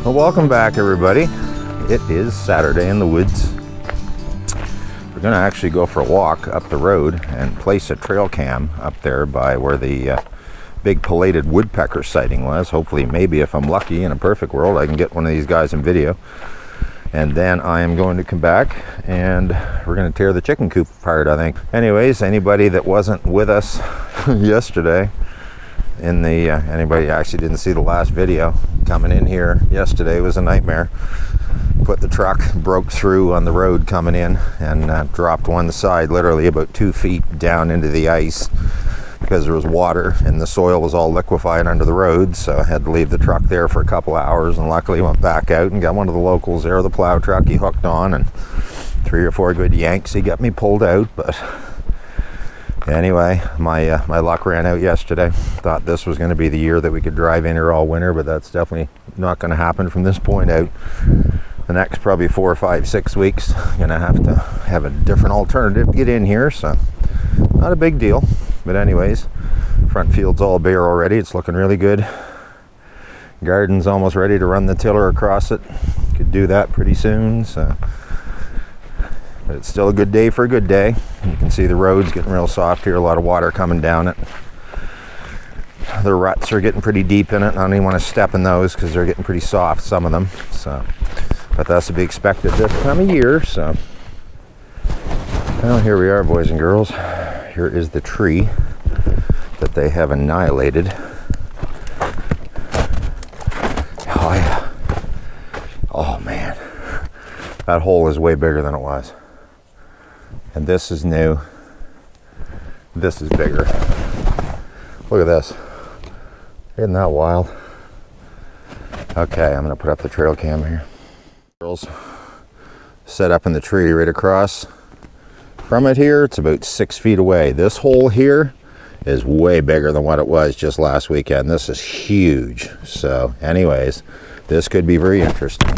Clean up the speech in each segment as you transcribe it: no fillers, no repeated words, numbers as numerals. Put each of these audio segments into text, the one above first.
Well, welcome back, everybody. It is Saturday in the woods. We're going to actually go for a walk up the road and place a trail cam up there by where the big pileated woodpecker sighting was. Hopefully, maybe if I'm lucky in a perfect world, I can get one of these guys in video. And then I am going to come back and we're going to tear the chicken coop apart, I think. Anyways, anybody that wasn't with us yesterday, anybody actually didn't see the last video, coming in here yesterday was a nightmare. Put the truck, broke through on the road coming in and dropped one side literally about 2 feet down into the ice because there was water and the soil was all liquefied under the road, so I had to leave the truck there for a couple of hours, and luckily went back out and got one of the locals there, the plow truck. He hooked on, and 3 or 4 good yanks, he got me pulled out. But anyway, my luck ran out yesterday. Thought this was going to be the year that we could drive in here all winter, but that's definitely not going to happen from this point out. The next probably 4 or 5, 6 weeks, going to have a different alternative to get in here, so not a big deal. But anyways, front field's all bare already. It's looking really good. Garden's almost ready to run the tiller across it. Could do that pretty soon, so. But it's still a good day for a good day. You can see the road's getting real soft here, a lot of water coming down it. The ruts are getting pretty deep in it. I don't even want to step in those because they're getting pretty soft, some of them. So, but that's to be expected this time of year, so. Well, here we are, boys and girls. Here is the tree that they have annihilated. Oh yeah. Oh man. That hole is way bigger than it was. And this is new. This is bigger. Look at this. Isn't that wild? Okay, I'm gonna put up the trail cam here. Girls, set up in the tree right across from it here. It's about 6 feet away. This hole here is way bigger than what it was just last weekend. This is huge. So anyways, this could be very interesting.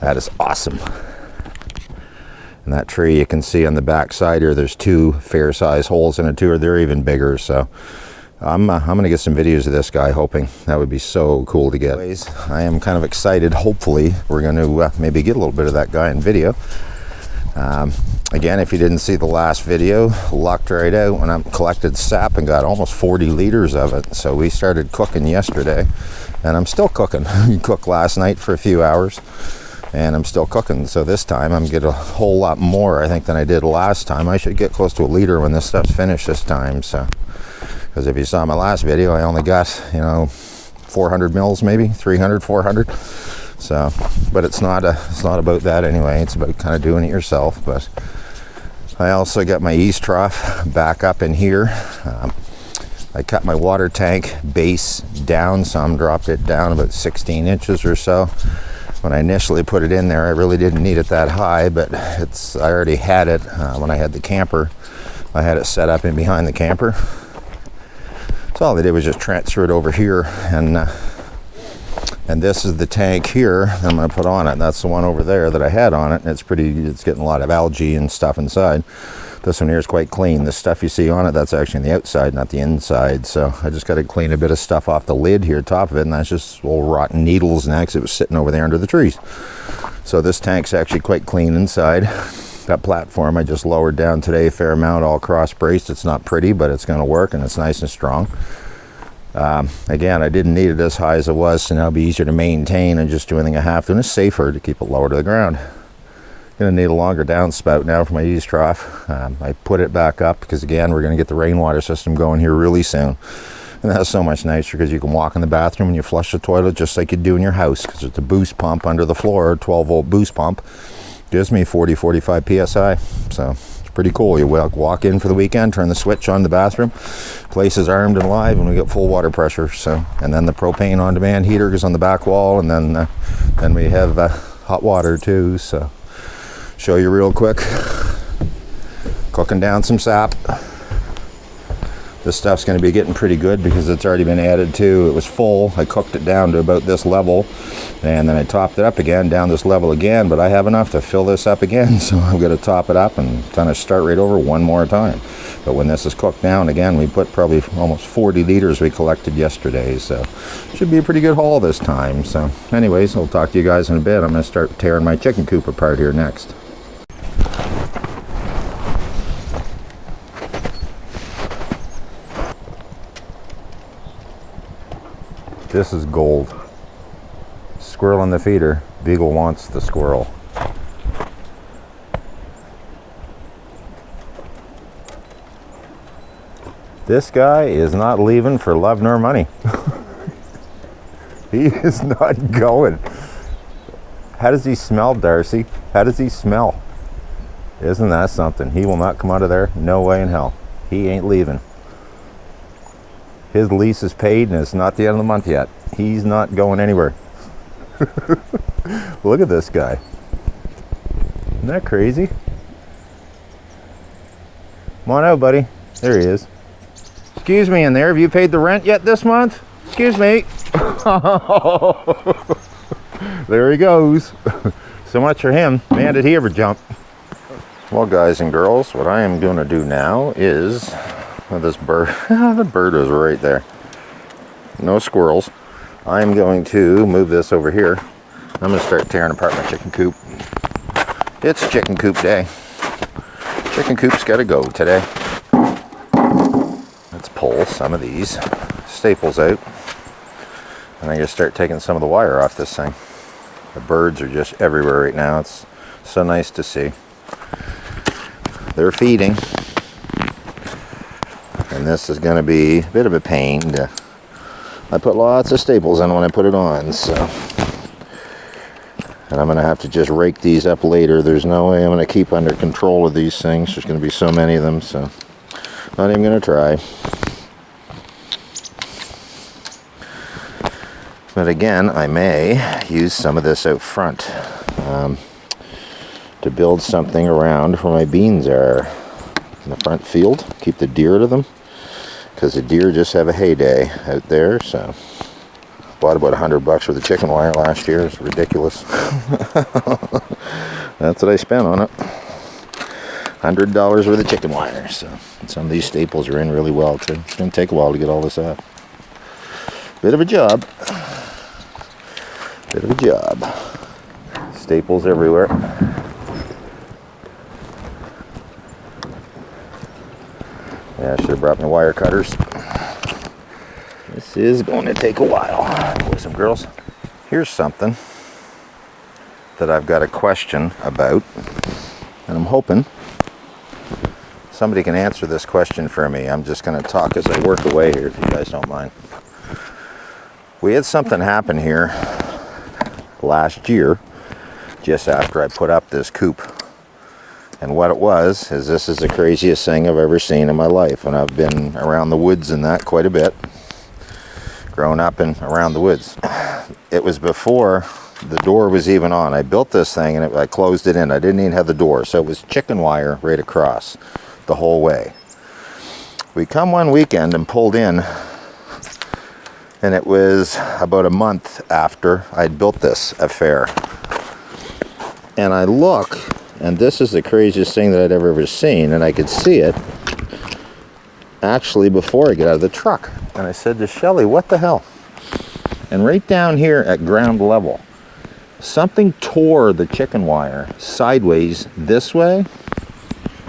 That is awesome. And that tree, you can see on the back side here, there's 2 fair size holes in it too, or they're even bigger. So I'm gonna get some videos of this guy, hoping that would be so cool to get. Anyways, I am kind of excited. Hopefully we're going to maybe get a little bit of that guy in video. Again, if you didn't see the last video, lucked right out when I collected sap and got almost 40 liters of it. So we started cooking yesterday, and I'm still cooking. Cooked last night for a few hours, and I'm still cooking. So this time I'm getting a whole lot more, I think, than I did last time. I should get close to a liter when this stuff's finished this time. So, because if you saw my last video, I only got, 400 mils, maybe 300, 400. So, but it's not about that anyway. It's about kind of doing it yourself. But I also got my yeast trough back up in here. I cut my water tank base down some, dropped it down about 16 inches or so. When I initially put it in there, I really didn't need it that high, but I already had it when I had the camper. I had it set up in behind the camper. So all I did was just transfer it over here, and this is the tank here that I'm going to put on it. That's the one over there that I had on it. It's getting a lot of algae and stuff inside. This one here is quite clean. The stuff you see on it, that's actually on the outside, not the inside. So I just got to clean a bit of stuff off the lid here, top of it, and that's just old rotten needles and eggs. It was sitting over there under the trees. So this tank's actually quite clean inside. That platform I just lowered down today a fair amount, all cross braced. It's not pretty, but it's going to work, and it's nice and strong. Again, I didn't need it as high as it was, so now it'll be easier to maintain and just do anything I have to, and it's safer to keep it lower to the ground. Going to need a longer downspout now for my yeast trough. I put it back up because, again, we're going to get the rainwater system going here really soon. And that's so much nicer because you can walk in the bathroom and you flush the toilet just like you do in your house, because it's a boost pump under the floor, 12-volt boost pump. Gives me 40, 45 PSI. So it's pretty cool. You walk in for the weekend, turn the switch on the bathroom, place is armed and live, and we get full water pressure. So, and then the propane on-demand heater goes on the back wall, and then we have hot water too. So show you real quick. Cooking down some sap. This stuff's going to be getting pretty good because it's already been added to. It was full. I cooked it down to about this level, And then I topped it up again, down this level again, but I have enough to fill this up again, so I'm going to top it up and kind of start right over one more time. But when this is cooked down again, we put probably almost 40 liters we collected yesterday, so should be a pretty good haul this time. So anyways, I'll talk to you guys in a bit. I'm going to start tearing my chicken coop apart here next. This is gold. Squirrel in the feeder. Beagle wants the squirrel. This guy is not leaving for love nor money. He is not going. How does he smell, Darcy? How does he smell? Isn't that something? He will not come out of there. No way in hell. He ain't leaving. His lease is paid and it's not the end of the month yet. He's not going anywhere. Look at this guy. Isn't that crazy? Come on out, buddy. There he is. Excuse me in there. Have you paid the rent yet this month? Excuse me. There he goes. So much for him. Man, did he ever jump. Well, guys and girls, what I am going to do now is... Well, this bird, the bird was right there. No squirrels. I'm going to move this over here. I'm going to start tearing apart my chicken coop. It's chicken coop day. Chicken coop's got to go today. Let's pull some of these staples out. And I'm going to start taking some of the wire off this thing. The birds are just everywhere right now. It's so nice to see. They're feeding. And this is going to be a bit of a pain. I put lots of staples in when I put it on, so. And I'm going to have to just rake these up later. There's no way I'm going to keep under control of these things. There's going to be so many of them, so not even going to try. But again, I may use some of this out front to build something around where my beans are in the front field. Keep the deer out of them. Because the deer just have a heyday out there, so bought about $100 worth of chicken wire last year. It's ridiculous. That's what I spent on it. $100 worth of chicken wire. So some of these staples are in really well too. It's going to take a while to get all this out. Bit of a job. Bit of a job. Staples everywhere. Yeah, I should have brought my wire cutters. This is going to take a while, boys and girls. Here's something that I've got a question about, and I'm hoping somebody can answer this question for me. I'm just going to talk as I work away here, if you guys don't mind. We had something happen here last year, just after I put up this coop. And what it was, is this is the craziest thing I've ever seen in my life. And I've been around the woods and that quite a bit. Grown up and around the woods. It was before the door was even on. I built this thing and I closed it in. I didn't even have the door. So it was chicken wire right across the whole way. We come one weekend and pulled in. And it was about a month after I'd built this affair. And I look... And this is the craziest thing that I'd ever seen, and I could see it actually before I get out of the truck. And I said to Shelly, what the hell? And right down here at ground level, something tore the chicken wire sideways this way.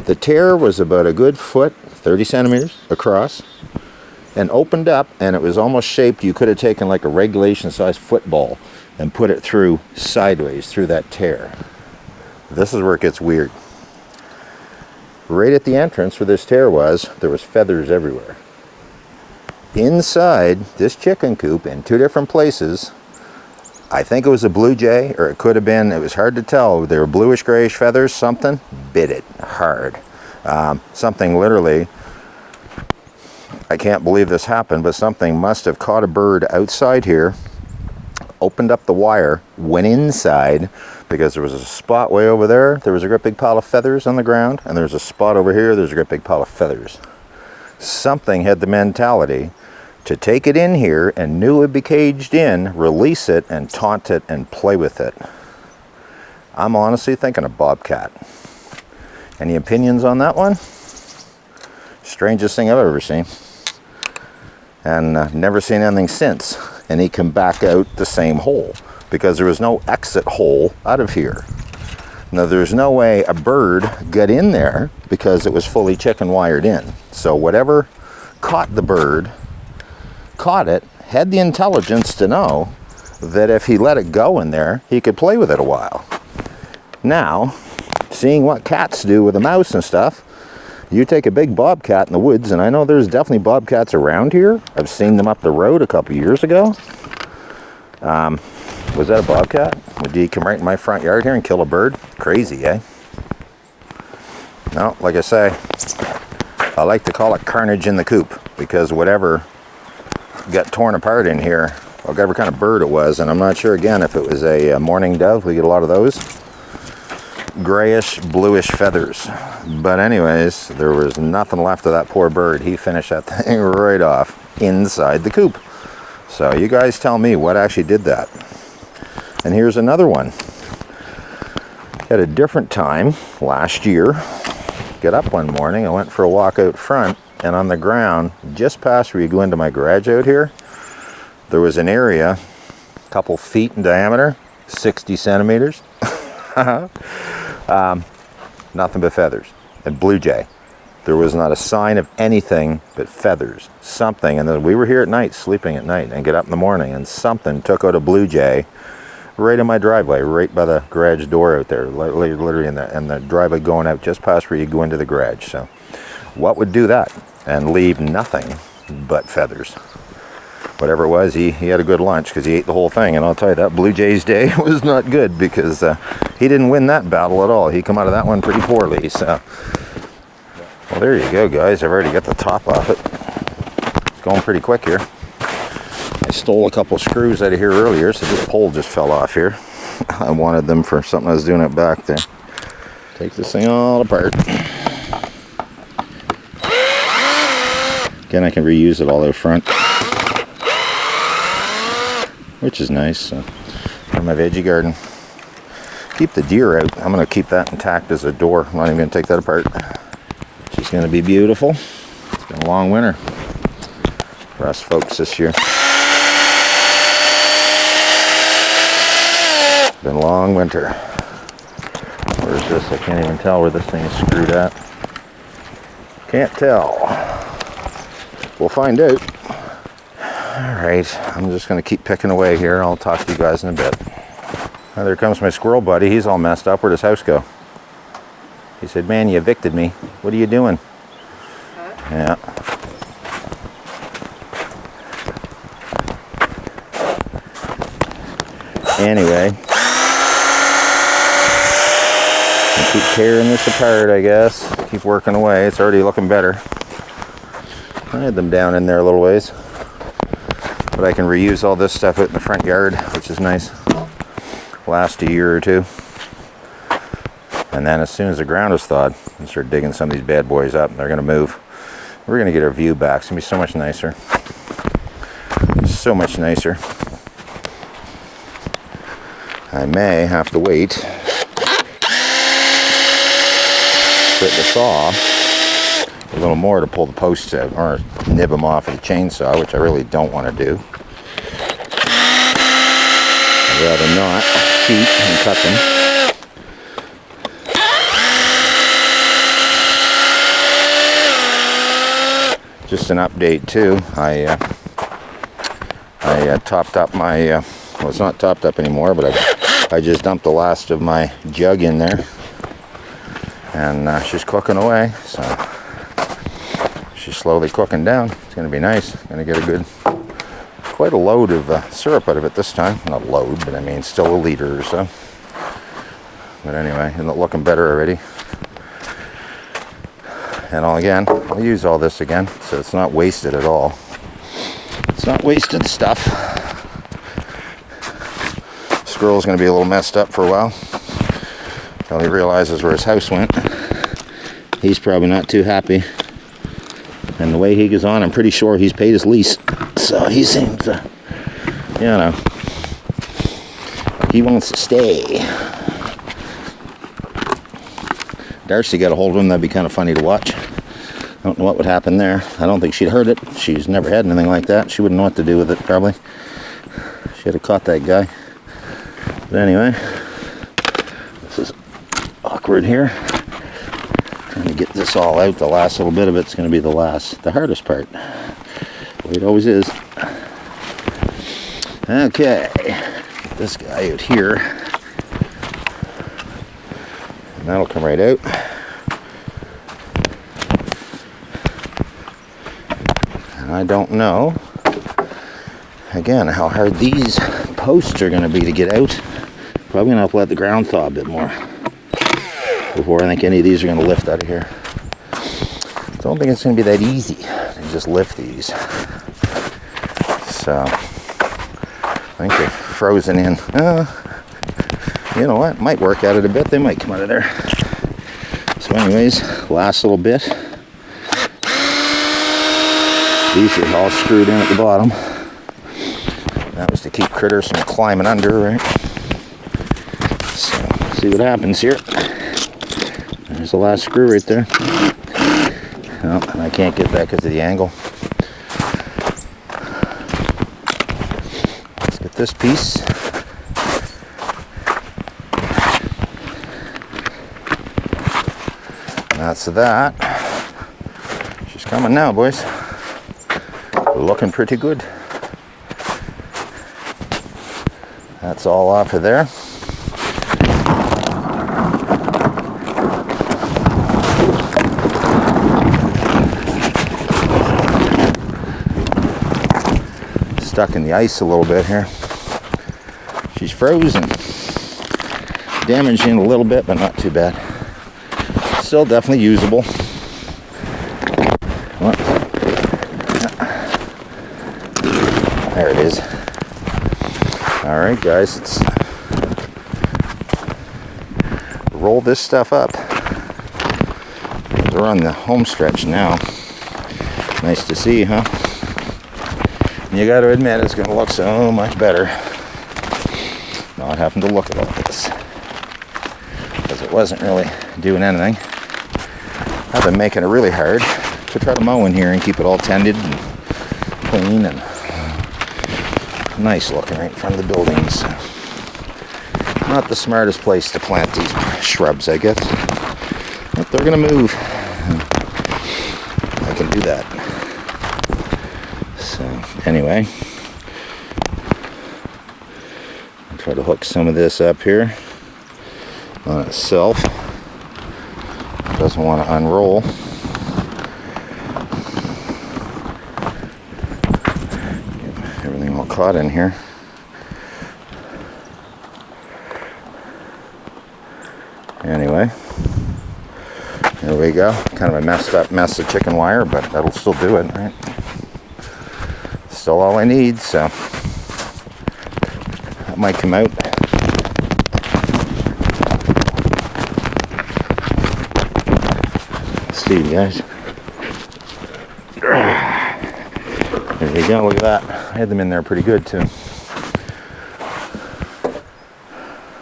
The tear was about a good foot, 30 centimeters across, and opened up, and it was almost shaped, you could have taken like a regulation size football and put it through sideways through that tear. This is where it gets weird. Right at the entrance where this tear was, there was feathers everywhere. Inside this chicken coop in two different places, I think it was a blue jay, or it could have been, it was hard to tell. They were bluish grayish feathers, something bit it hard. Something literally, I can't believe this happened, but something must have caught a bird outside here, opened up the wire, went inside, because there was a spot way over there. There was a great big pile of feathers on the ground, and there's a spot over here. There's a great big pile of feathers. Something had the mentality to take it in here and knew it would be caged in, release it and taunt it and play with it. I'm honestly thinking a bobcat. Any opinions on that one? Strangest thing I've ever seen. And never seen anything since. And he can back out the same hole because there was no exit hole out of here. Now there's no way a bird got in there because it was fully chicken wired in. So whatever caught the bird, caught it, had the intelligence to know that if he let it go in there, he could play with it a while. Now, seeing what cats do with a mouse and stuff, you take a big bobcat in the woods, and I know there's definitely bobcats around here. I've seen them up the road a couple years ago. Was that a bobcat? Did he come right in my front yard here and kill a bird? Crazy, eh? No, like I say, I like to call it carnage in the coop, because whatever got torn apart in here, whatever kind of bird it was, and I'm not sure again if it was a mourning dove. We get a lot of those. Grayish, bluish feathers. But anyways, there was nothing left of that poor bird. He finished that thing right off inside the coop. So you guys tell me what actually did that. And here's another one. At a different time last year, get up one morning, I went for a walk out front, and on the ground just past where you go into my garage out here, there was an area a couple feet in diameter, 60 centimeters. Nothing but feathers. And blue jay. There was not a sign of anything but feathers. Something, and then we were here at night, sleeping at night, and get up in the morning, and something took out a blue jay right in my driveway, right by the garage door out there, literally in the driveway going out just past where you go into the garage. So what would do that and leave nothing but feathers? Whatever it was, he had a good lunch because he ate the whole thing. And I'll tell you, that blue jay's day was not good because he didn't win that battle at all. He come out of that one pretty poorly. So, well, there you go, guys. I've already got the top off it. It's going pretty quick here. I stole a couple screws out of here earlier, so this pole just fell off here. I wanted them for something I was doing out back there. Take this thing all apart. Again, I can reuse it all out front, which is nice. So, for my veggie garden. Keep the deer out. I'm going to keep that intact as a door. I'm not even going to take that apart. It's just going to be beautiful. It's been a long winter for us folks this year. Been a long winter. Where's this? I can't even tell where this thing is screwed at. Can't tell. We'll find out. Alright, I'm just going to keep picking away here. I'll talk to you guys in a bit. Oh, there comes my squirrel buddy. He's all messed up. Where'd his house go? He said, man, you evicted me. What are you doing? Huh? Yeah. Anyway. I'll keep tearing this apart, I guess. Keep working away. It's already looking better. I had them down in there a little ways. But I can reuse all this stuff out in the front yard, which is nice. Last a year or two. And then as soon as the ground is thawed, I start digging some of these bad boys up. They're going to move. We're going to get our view back. It's going to be so much nicer. So much nicer. I may have to wait for it to thaw a little more to pull the posts out or nib them off with a chainsaw, which I really don't want to do. I'd rather not shoot and cut them. Just an update too. I topped up my, well, it's not topped up anymore, but I just dumped the last of my jug in there, and she's cooking away. So she's slowly cooking down. It's going to be nice. Going to get a good, quite a load of syrup out of it this time. Not load, but I mean still a liter or so. But anyway, it's looking better already. And again, I'll use all this again, so it's not wasted at all. It's not wasted stuff. Squirrel's going to be a little messed up for a while until he realizes where his house went. He's probably not too happy. And the way he goes on, I'm pretty sure he's paid his lease. so he seems to, you know, he wants to stay. Darcy got a hold of him. That'd be kind of funny to watch. I don't know what would happen there. I don't think she'd heard it. She's never had anything like that. She wouldn't know what to do with it, probably. Should have caught that guy. But anyway, this is awkward here. Trying to get this all out. The last little bit of it's going to be the hardest part. Well, it always is. Okay, get this guy out here. And that'll come right out. And I don't know, again, how hard these posts are going to be to get out. Probably going to have to let the ground thaw a bit more before I think any of these are going to lift out of here. Don't think it's going to be that easy to just lift these. So, I think they're frozen in. You know what? Might work at it a bit. They might come out of there. So anyways, last little bit. These are all screwed in at the bottom. That was to keep critters from climbing under, right? So, see what happens here. There's the last screw right there. Oh, and I can't get that because of the angle. Let's get this piece. And that's that. She's coming now, boys. Looking pretty good. That's all off of there. Stuck in the ice a little bit here. She's frozen. Damaging a little bit, but not too bad. Still definitely usable. There it is. Alright guys, let's roll this stuff up. We're on the home stretch now. Nice to see, huh? You got to admit it's going to look so much better not having to look at all this, because it wasn't really doing anything. I've been making it really hard to try to mow in here and keep it all tended and clean and nice looking right in front of the buildings. Not the smartest place to plant these shrubs, I guess, but they're going to move. I can do that. So anyway, I'll try to hook some of this up here on itself. It doesn't want to unroll. Get everything all caught in here. Anyway, there we go. Kind of a messed up mess of chicken wire, but that'll still do it, right? Still all I need, so that might come out. Let's see, guys. There you go, look at that. I had them in there pretty good, too.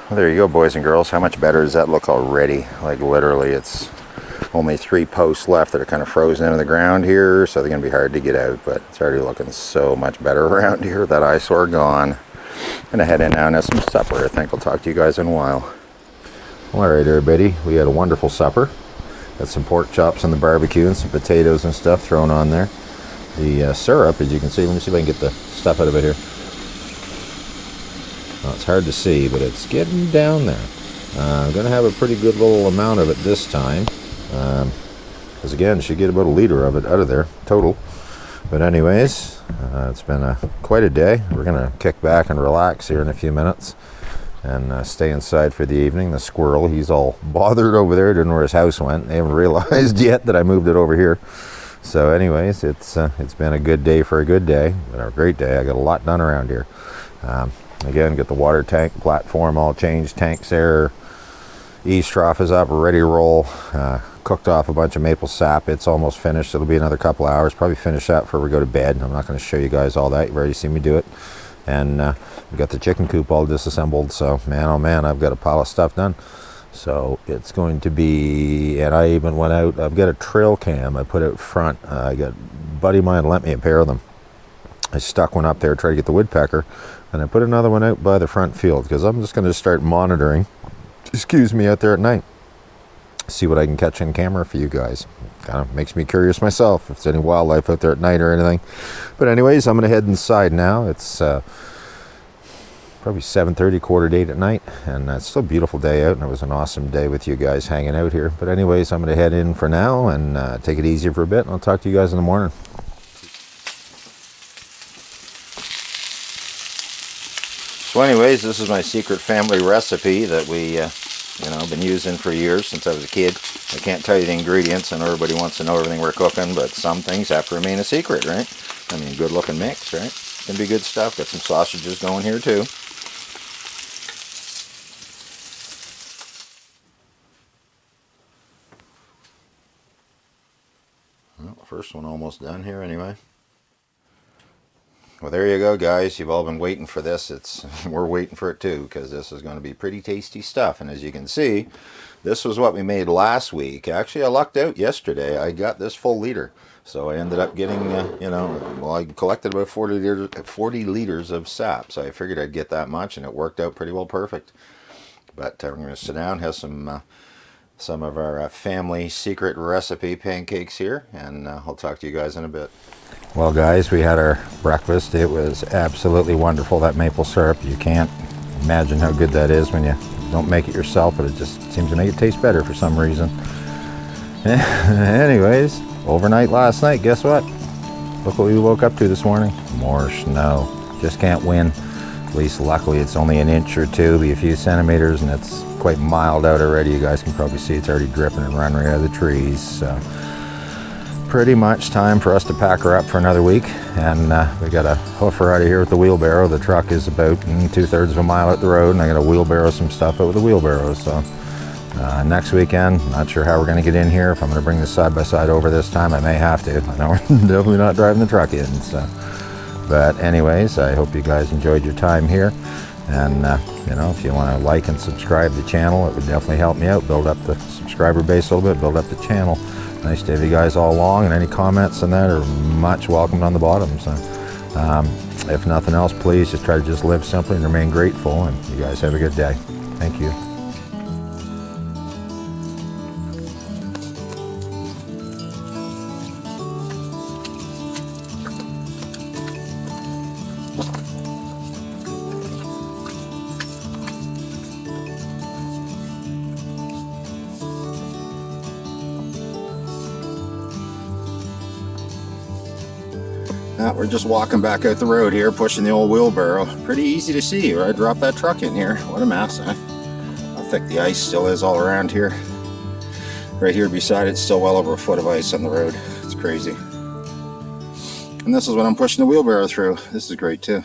Well, there you go, boys and girls. How much better does that look already? Like, literally, it's only 3 posts left that are kind of frozen into the ground here, so they're going to be hard to get out, but it's already looking so much better around here. That eyesore gone. I'm going to head in now and have some supper. I think I'll talk to you guys in a while. Alright, everybody. We had a wonderful supper. Got some pork chops on the barbecue and some potatoes and stuff thrown on there. The syrup, as you can see, let me see if I can get the stuff out of it here. Well, it's hard to see, but it's getting down there. I'm going to have a pretty good little amount of it this time. Because again, should get about a liter of it out of there total. But anyways, it's been quite a day. We're gonna kick back and relax here in a few minutes and stay inside for the evening. The squirrel, he's all bothered over there, didn't know where his house went. They haven't realized yet that I moved it over here. So anyways, it's been a good day for a good day, but a great day. I got a lot done around here. Again, get the water tank platform all changed, tanks there, East trough is up, we're ready to roll. Cooked off a bunch of maple sap. It's almost finished. It'll be another couple hours. Probably finish that before we go to bed. I'm not going to show you guys all that. You've already seen me do it. And we've got the chicken coop all disassembled. So man, oh man, I've got a pile of stuff done. So it's going to be, and I even went out, I've got a trail cam I put out front. I got a buddy of mine lent me a pair of them. I stuck one up there, tried to get the woodpecker, and I put another one out by the front field because I'm just going to start monitoring, excuse me, out there at night. See what I can catch on camera for you guys. Kind of makes me curious myself if there's any wildlife out there at night or anything. But anyways, I'm going to head inside now. It's probably 7:30, quarter to 8 at night, and it's still a beautiful day out, and it was an awesome day with you guys hanging out here. But anyways, I'm going to head in for now and take it easy for a bit, and I'll talk to you guys in the morning. So anyways, this is my secret family recipe that we been using for years since I was a kid. I can't tell you the ingredients. I know everybody wants to know everything we're cooking, but some things have to remain a secret, right? I mean, good looking mix, right? Can be good stuff. Got some sausages going here too. Well, first one almost done here anyway. Well, there you go, guys. You've all been waiting for this. We're waiting for it too, because this is going to be pretty tasty stuff. And as you can see, this was what we made last week. Actually, I lucked out yesterday. I got this full liter. So I ended up getting, I collected about 40 liters of sap. So I figured I'd get that much, and it worked out pretty well perfect. But we're going to sit down, have some of our family secret recipe pancakes here, and I'll talk to you guys in a bit. Well guys, we had our breakfast. It was absolutely wonderful. That maple syrup, you can't imagine how good that is when you don't make it yourself, but it just seems to make it taste better for some reason. Anyways, overnight last night, guess what? Look what we woke up to this morning. More snow. Just can't win. At least luckily it's only an inch or two, be a few centimeters, and it's quite mild out already. You guys can probably see it's already dripping and running right out of the trees. So pretty much time for us to pack her up for another week, and we got to hoof her out of here with the wheelbarrow. The truck is about 2/3 of a mile up the road, and I got to wheelbarrow some stuff out with the wheelbarrow. So next weekend, not sure how we're going to get in here. If I'm going to bring this side by side over this time, I may have to. I know we're definitely not driving the truck in. So, but anyways, I hope you guys enjoyed your time here, and if you want to like and subscribe to the channel, it would definitely help me out, build up the subscriber base a little bit, build up the channel. Nice to have you guys all along, and any comments on that are much welcomed on the bottom. So if nothing else, please just try to just live simply and remain grateful, and you guys have a good day. Thank you. We're just walking back out the road here, pushing the old wheelbarrow. Pretty easy to see where I dropped that truck in here. What a mess, huh? How thick the ice still is all around here. Right here beside it's still well over a foot of ice on the road. It's crazy. And this is what I'm pushing the wheelbarrow through. This is great too.